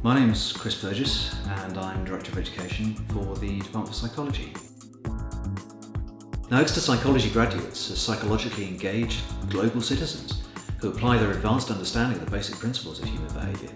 My name's Cris Burgess and I'm Director of Education for the Department of Psychology. Now, Exeter Psychology graduates are psychologically engaged global citizens who apply their advanced understanding of the basic principles of human behaviour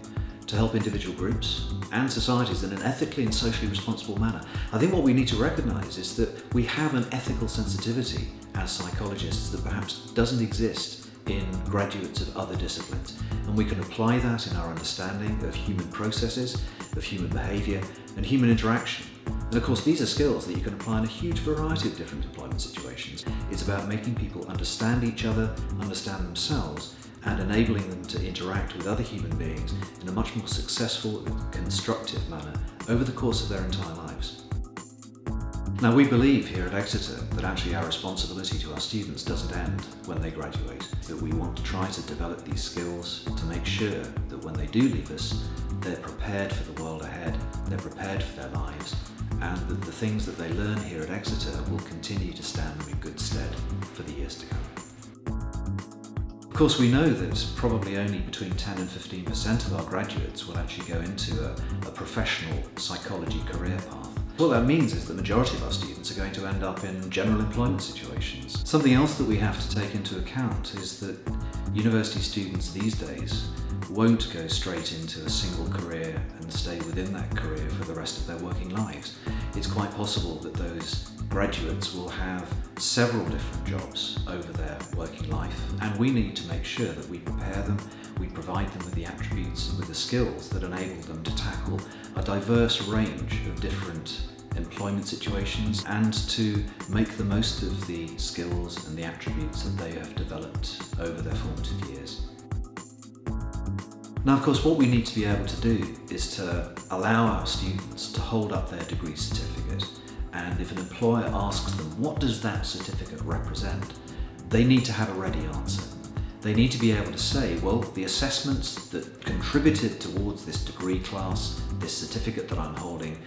to help individual groups and societies in an ethically and socially responsible manner. I think what we need to recognise is that we have an ethical sensitivity as psychologists that perhaps doesn't exist in graduates of other disciplines, and we can apply that in our understanding of human processes, of human behaviour and human interaction. And of course these are skills that you can apply in a huge variety of different employment situations. It's about making people understand each other, understand themselves, and enabling them to interact with other human beings in a much more successful and constructive manner over the course of their entire lives. Now, we believe here at Exeter that actually our responsibility to our students doesn't end when they graduate, that we want to try to develop these skills to make sure that when they do leave us, they're prepared for the world ahead, they're prepared for their lives, and that the things that they learn here at Exeter will continue to stand them in good stead for the years to come. Of course, we know that probably only between 10 and 15% of our graduates will actually go into a professional psychology career path. What that means is the majority of our students are going to end up in general employment situations. Something else that we have to take into account is that university students these days won't go straight into a single career and stay within that career for the rest of their working lives. It's quite possible that those graduates will have several different jobs over their working life, and we need to make sure that we prepare them, we provide them with the attributes and with the skills that enable them to tackle a diverse range of different employment situations and to make the most of the skills and the attributes that they have developed over their formative years. Now, of course, what we need to be able to do is to allow our students to hold up their degree certificate, and if an employer asks them, what does that certificate represent? They need to have a ready answer. They need to be able to say, well, the assessments that contributed towards this degree class, this certificate that I'm holding,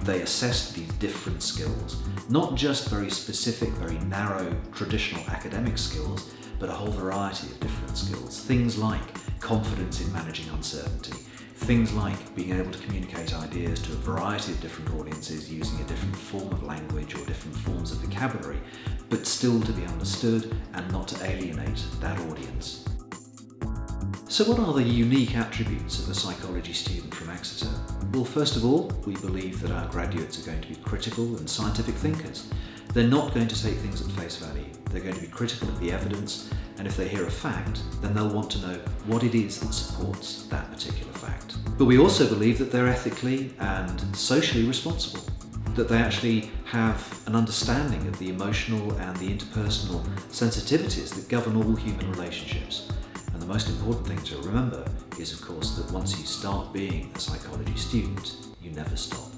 they assessed these different skills, not just very specific, very narrow, traditional academic skills, but a whole variety of different skills. Things like confidence in managing uncertainty, things like being able to communicate ideas to a variety of different audiences using a different form of language or different forms of vocabulary, but still to be understood and not to alienate that audience. So what are the unique attributes of a psychology student from Exeter? Well, first of all, we believe that our graduates are going to be critical and scientific thinkers. They're not going to take things at face value. They're going to be critical of the evidence, and if they hear a fact, then they'll want to know what it is that supports that particular fact. But we also believe that they're ethically and socially responsible, that they actually have an understanding of the emotional and the interpersonal sensitivities that govern all human relationships. And the most important thing to remember is, of course, that once you start being a psychology student, you never stop.